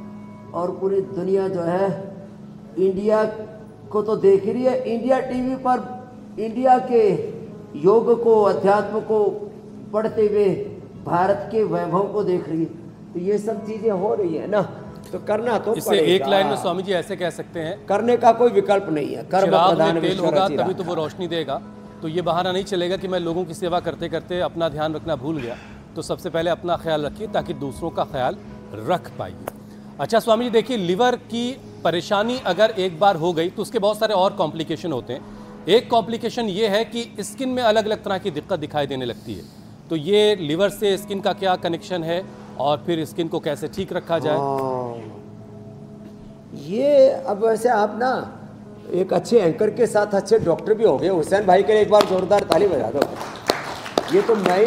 और पूरी दुनिया जो है इंडिया को तो देख ही रही है। इंडिया टीवी पर इंडिया के योग को, अध्यात्म को पढ़ते हुए भारत के वैभव को देख रही है। तो ये सब चीजें हो रही है ना, तो करना तो इससे एक लाइन में स्वामी जी ऐसे कह सकते हैं, करने का कोई विकल्प नहीं है। कर्म प्रधान तेल होगा तभी तो वो रोशनी देगा। तो ये बहाना नहीं चलेगा कि मैं लोगों की सेवा करते करते अपना ध्यान रखना भूल गया। तो सबसे पहले अपना ख्याल रखिए ताकि दूसरों का ख्याल रख पाइए। अच्छा स्वामी जी, देखिए लिवर की परेशानी अगर एक बार हो गई तो उसके बहुत सारे और कॉम्प्लिकेशन होते हैं। एक कॉम्प्लिकेशन ये है कि स्किन में अलग अलग तरह की दिक्कत दिखाई देने लगती है। तो ये लिवर से स्किन का क्या कनेक्शन है और फिर स्किन को कैसे ठीक रखा जाए? ये अब वैसे आप ना एक अच्छे एंकर के साथ अच्छे डॉक्टर भी हो गए। हुसैन भाई के लिए एक बार जोरदार ताली बजा दो। ये तो मैं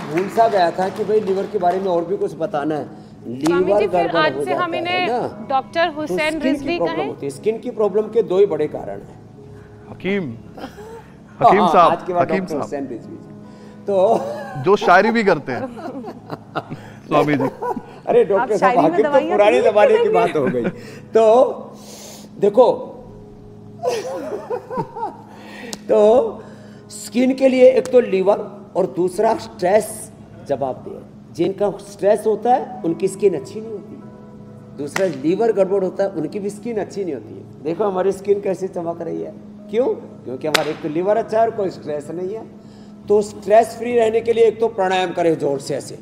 भूल सा गया था कि भाई लिवर के बारे में और भी कुछ बताना है। लीवर गड़बड़ आज से हम इन्हें डॉक्टर हुसैन रिजवी कहें। स्किन की प्रॉब्लम के 2 ही बड़े कारण हैं। हकीम साहब, आज के बाद हकीम डॉक्टर साहब हुसैन रिजवी तो जो शायरी भी करते हैं स्वामी जी। अरे डॉक्टर साहब, हकीम तो पुराने जमाने की बात हो गई। तो देखो तो स्किन के लिए एक तो लीवर और दूसरा स्ट्रेस जवाब दे। जिनका स्ट्रेस होता है उनकी स्किन अच्छी नहीं होती। दूसरा लीवर गड़बड़ होता है, उनकी भी स्किन अच्छी नहीं होती है। देखो हमारी स्किन कैसे चमक रही है, क्यों? क्योंकि हमारे एक तो लीवर अच्छा है और कोई स्ट्रेस नहीं है। तो स्ट्रेस फ्री रहने के लिए एक तो प्राणायाम करें जोर से, ऐसे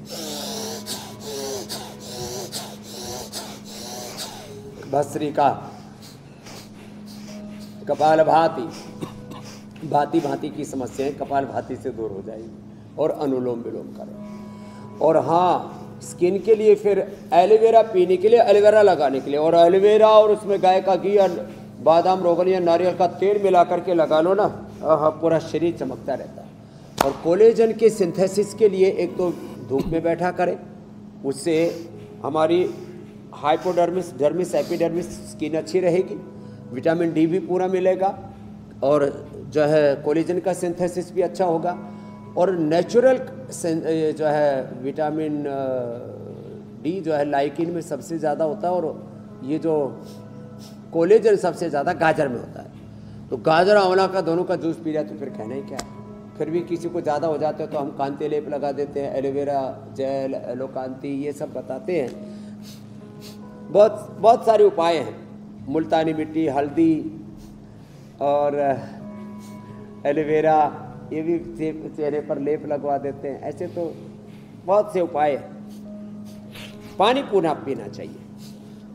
भस्त्रिका, कपाल भाती, भांति भांति की समस्याएं कपाल भाती से दूर हो जाएगी। और अनुलोम विलोम करें। और हाँ, स्किन के लिए फिर एलोवेरा पीने के लिए, एलोवेरा लगाने के लिए, और एलोवेरा और उसमें गाय का घी या बादाम, रोगन या नारियल का तेल मिला करके लगा लो ना, पूरा शरीर चमकता रहता है। और कोलेजन के सिंथेसिस के लिए एक तो धूप में बैठा करें, उससे हमारी हाइपोडर्मिस, डर्मिस, एपिडर्मिस स्किन अच्छी रहेगी, विटामिन डी भी पूरा मिलेगा और जो है कोलेजन का सिंथेसिस भी अच्छा होगा। और नेचुरल जो है विटामिन डी जो है लाइकिन में सबसे ज़्यादा होता है, और ये जो कोलेजन सबसे ज़्यादा गाजर में होता है। तो गाजर आंवला का दोनों का जूस पी जाए तो फिर कहना ही क्या है। फिर भी किसी को ज़्यादा हो जाता है तो हम कांति लेप लगा देते हैं, एलोवेरा जेल, एलोकांति, ये सब बताते हैं। बहुत सारे उपाय हैं, मुल्तानी मिट्टी, हल्दी और एलोवेरा, ये भी चेहरे पर लेप लगवा देते हैं। ऐसे तो बहुत से उपाय हैं। पानी पूना पीना चाहिए,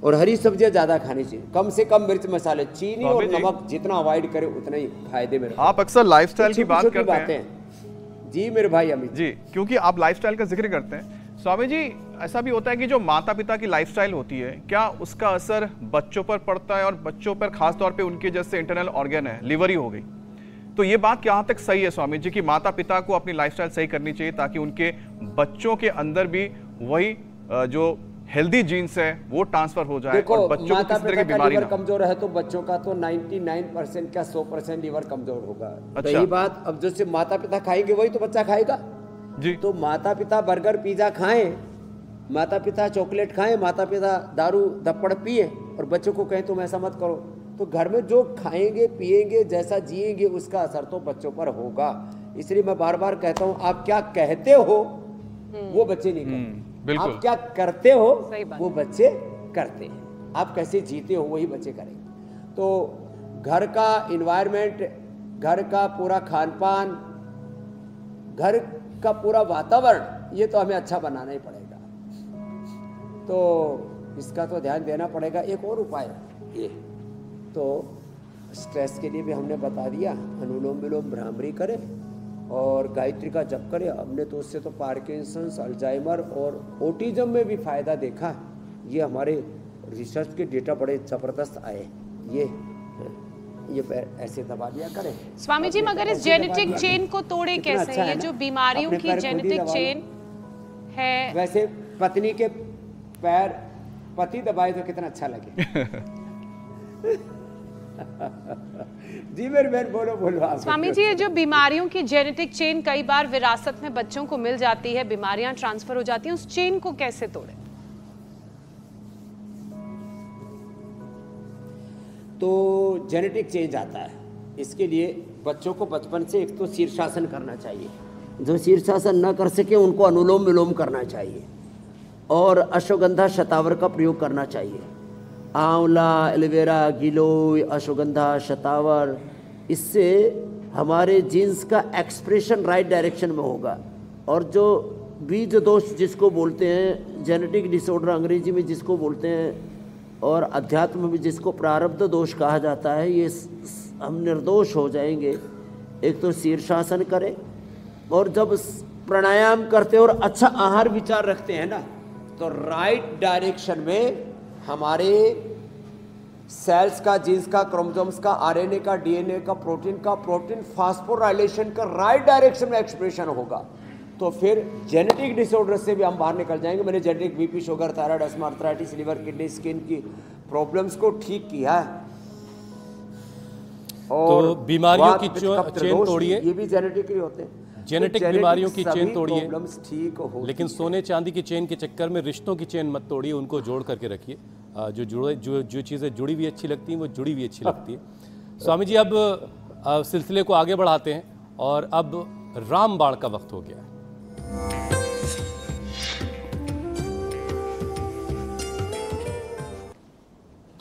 और हरी सब्जियां ज़्यादा खानी चाहिए, कम से कम मिर्च मसाले, चीनी और स्वामी जी। नमक जितना अवॉइड करें उतना ही फायदे में रखें। आप अक्सर लाइफस्टाइल की बात छोटी-छोटी करते हैं बातें। जी मेरे भाई अमित जी, क्योंकि आप लाइफस्टाइल का जिक्र करते हैं स्वामी जी, ऐसा भी होता है कि जो माता पिता की लाइफस्टाइल होती है, क्या उसका असर बच्चों पर पड़ता है, और बच्चों पर खास तौर पे उनके जैसे इंटरनल ऑर्गन है, लिवर ही हो गई, तो ये बात कहाँ तक सही है स्वामी जी कि माता पिता को अपनी लाइफस्टाइल सही करनी चाहिए ताकि उनके बच्चों के अंदर भी वही जो हेल्दी जीन्स है वो ट्रांसफर हो जाए देखो, और बच्चों को माता किसी तरह पिता की का बीमारी लीवर ना हो। कमजोर है तो बच्चों का तो 99% का 100% लीवर कमजोर होगा। अच्छा। यही बात, अब जैसे माता पिता खाएंगे वही तो बच्चा खाएगा। जी, तो माता पिता बर्गर पिज्जा खाएं, माता पिता चॉकलेट खाएं, माता पिता दारू दप्पड़ पिए और बच्चों को कहें तुम ऐसा मत करो, तो घर में जो खाएंगे पिएंगे जैसा जिएंगे उसका असर तो बच्चों पर होगा। इसलिए मैं बार बार कहता हूँ, आप क्या कहते हो वो बच्चे नहीं करते, बिल्कुल। आप क्या करते हो सही बात। वो बच्चे करते हैं, आप कैसे जीते हो वही बच्चे करेंगे। तो घर का इन्वायरमेंट, घर का पूरा खान पान, घर का पूरा वातावरण, ये तो हमें अच्छा बनाना ही पड़ेगा। तो इसका तो ध्यान देना पड़ेगा। एक और उपाय ये तो स्ट्रेस के लिए भी हमने बता दिया, अनुलोम विलोम भ्रामरी करें और गायत्री का जप करें। हमने तो उससे तो पार्किंसंस, अल्जाइमर और ऑटिज्म में भी फायदा देखा। ये हमारे रिसर्च के डेटा बड़े जबरदस्त आए। ये पैर ऐसे दबा दिया करें। स्वामी जी, मगर इस जेनेटिक चेन को तोड़े कितना कैसे? अच्छा है ये ना? जो बीमारियों अपने की पैर खुद ही जेनेटिक दबा लो। चेन है, वैसे पत्नी के पैर पति दबाए तो कितना अच्छा लगे। जी मेरी बहन, बोलो बोलो आप। स्वामी जी, ये जो बीमारियों की जेनेटिक चेन कई बार विरासत में बच्चों को मिल जाती है, बीमारियां ट्रांसफर हो जाती हैं, उस चेन को कैसे तोड़े? तो जेनेटिक चेंज आता है, इसके लिए बच्चों को बचपन से एक तो शीर्षासन करना चाहिए, जो शीर्षासन न कर सके उनको अनुलोम विलोम करना चाहिए और अश्वगंधा शतावर का प्रयोग करना चाहिए। आंवला, एलोवेरा, गिलोय, अश्वगंधा, शतावर, इससे हमारे जीन्स का एक्सप्रेशन राइट डायरेक्शन में होगा। और जो बीज दोष जिसको बोलते हैं, जेनेटिक डिसऑर्डर अंग्रेजी में जिसको बोलते हैं, और अध्यात्म में जिसको प्रारब्ध दोष कहा जाता है, ये हम निर्दोष हो जाएंगे। एक तो शीर्षासन करें, और जब प्राणायाम करते हैं और अच्छा आहार विचार रखते हैं ना, तो राइट डायरेक्शन में हमारे सेल्स का, जीन्स का, क्रोमोसोम्स का, आरएनए का, डीएनए का, प्रोटीन फास्फोराइलेशन का राइट डायरेक्शन में एक्सप्रेशन होगा। तो फिर जेनेटिक डिसऑर्डर से भी हम बाहर निकल जाएंगे। मैंने genetic BP, sugar, thyroid, asthma, arthritis, liver, kidney, skin की प्रॉब्लम्स को ठीक किया है। और तो बीमारियों की वात, चेन तोड़िए, ये भी जेनेटिकली होते हैं। जेनेटिक तो बीमारियों की सभी चेन तोड़िए, प्रॉब्लम्स ठीक होती लेकिन हैं। सोने चांदी की चेन के चक्कर में रिश्तों की चेन मत तोड़िए, उनको जोड़ करके रखिए। जो चीज़ें जुड़ी हुई अच्छी लगती हैं वो जुड़ी हुई अच्छी लगती है। स्वामी जी, अब सिलसिले को आगे बढ़ाते हैं और अब रामबाण का वक्त हो गया है।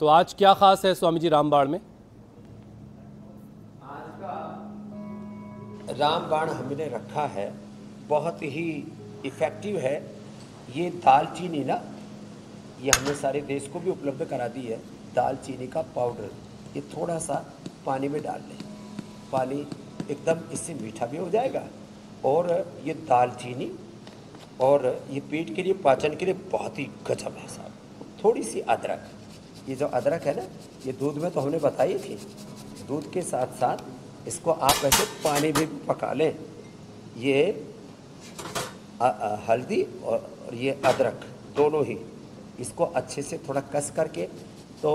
तो आज क्या खास है स्वामी जी रामबाण में? रामबाण हमने रखा है, बहुत ही इफ़ेक्टिव है। ये दालचीनी ना, ये हमने सारे देश को भी उपलब्ध करा दी है। दालचीनी का पाउडर, ये थोड़ा सा पानी में डाल लें, पानी एकदम इससे मीठा भी हो जाएगा। और ये दालचीनी और ये पेट के लिए, पाचन के लिए बहुत ही गजब है साहब। थोड़ी सी अदरक, ये जो अदरक है ना, ये दूध में तो हमने बताई थी, दूध के साथ साथ इसको आप ऐसे पानी में भी पका लें। ये हल्दी और ये अदरक दोनों ही, इसको अच्छे से थोड़ा कस करके, तो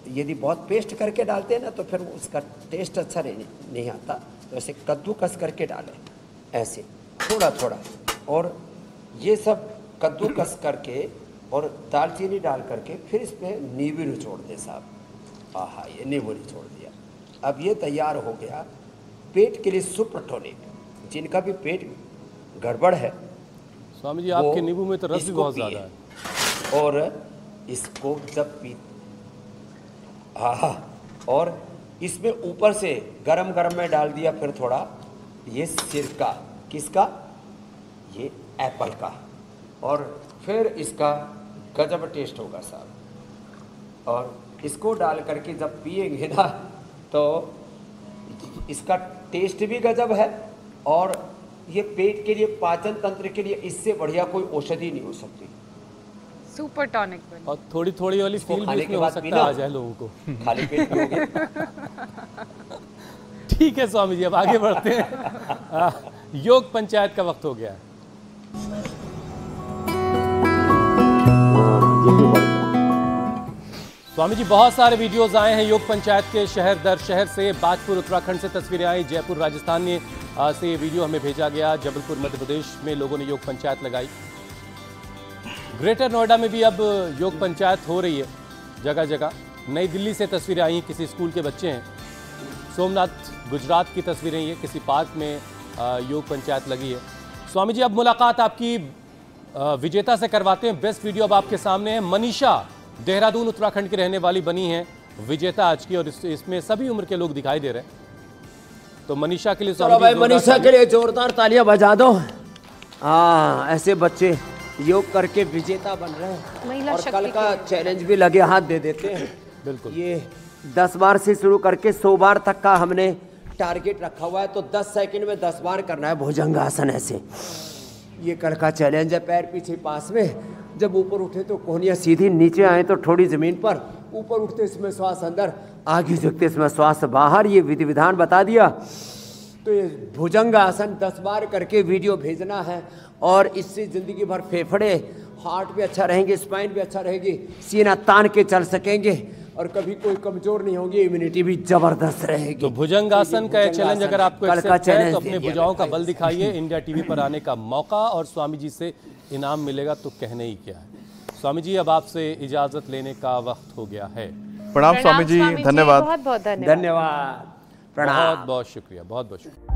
यदि बहुत पेस्ट करके डालते हैं ना तो फिर उसका टेस्ट अच्छा नहीं आता। तो ऐसे कद्दूकस करके डालें, ऐसे थोड़ा थोड़ा, और ये सब कद्दूकस करके और दालचीनी डाल करके फिर इस पर नींबू निचोड़ दें साहब। आहा, ये नींबू निचोड़ दिया। अब ये तैयार हो गया पेट के लिए सुपर टॉनिक। जिनका भी पेट गड़बड़ है, स्वामी जी, आपके नींबू में तो रस भी बहुत ज़्यादा है। और इसको जब और इसमें ऊपर से गरम गरम में डाल दिया फिर थोड़ा ये सिरका, किसका? ये एप्पल का, और फिर इसका गजब टेस्ट होगा साहब। और इसको डाल करके जब पिएंगे ना तो इसका टेस्ट भी गजब है, और ये पेट के लिए, पाचन तंत्र के लिए इससे बढ़िया कोई औषधि नहीं हो सकती। सुपर टॉनिक और थोड़ी थोड़ी वाली इसको फील भी खाने इसमें के हो बाद सकता पीना। है आ जाए लोगों को। खाली पेट पियोगे। ठीक है स्वामी जी, अब आगे बढ़ते हैं। योग पंचायत का वक्त हो गया है। स्वामी जी, बहुत सारे वीडियोस आए हैं योग पंचायत के शहर दर शहर से। बाजपुर उत्तराखंड से तस्वीरें आई, जयपुर राजस्थान में से ये वीडियो हमें भेजा गया, जबलपुर मध्य प्रदेश में लोगों ने योग पंचायत लगाई। ग्रेटर नोएडा में भी अब योग पंचायत हो रही है जगह जगह। नई दिल्ली से तस्वीरें आई, किसी स्कूल के बच्चे हैं। सोमनाथ गुजरात की तस्वीरें ये, किसी पार्क में योग पंचायत लगी है। स्वामी जी, अब मुलाकात आपकी विजेता से करवाते हैं। बेस्ट वीडियो अब आपके सामने है। मनीषा देहरादून उत्तराखंड की रहने वाली बनी है विजेता आज की, और इसमें सभी उम्र के लोग दिखाई दे रहे हैं। तो मनीषा के लिए चलो भाई, मनीषा के लिए जोरदार तालियां बजा दो। हाँ, ऐसे बच्चे योग करके विजेता बन रहे हैं, और कल का चैलेंज भी लगे हाथ दे देते हैं। बिल्कुल, ये 10 बार से शुरू करके 100 बार तक का हमने टारगेट रखा हुआ है, तो 10 सेकंड में 10 बार करना है भुजंगासन। ऐसे ये कल का चैलेंज है। पैर पीछे पास में, जब ऊपर उठे तो कोहनियाँ सीधी, नीचे आए तो थोड़ी जमीन पर, ऊपर उठते इसमें श्वास अंदर, आगे झुकते इसमें श्वास बाहर। ये विधि विधान बता दिया। तो ये भुजंगासन 10 बार करके वीडियो भेजना है, और इससे जिंदगी भर फेफड़े, हार्ट भी अच्छा रहेंगे, स्पाइन भी अच्छा रहेगी, सीना तान के चल सकेंगे, और कभी कोई कमजोर नहीं होगी, इम्यूनिटी भी जबरदस्त रहेगी। तो भुजंगासन का चैलेंज अगर आपको एक्सेप्ट है तो अपने भुजाओं का बल दिखाइए। इंडिया टीवी पर आने का मौका और स्वामी जी से इनाम मिलेगा, तो कहने ही क्या है। स्वामी जी, अब आपसे इजाजत लेने का वक्त हो गया है। प्रणाम स्वामी जी, धन्यवाद। बहुत बहुत धन्यवाद, प्रणाम। बहुत बहुत शुक्रिया, बहुत बहुत शुक्रिया।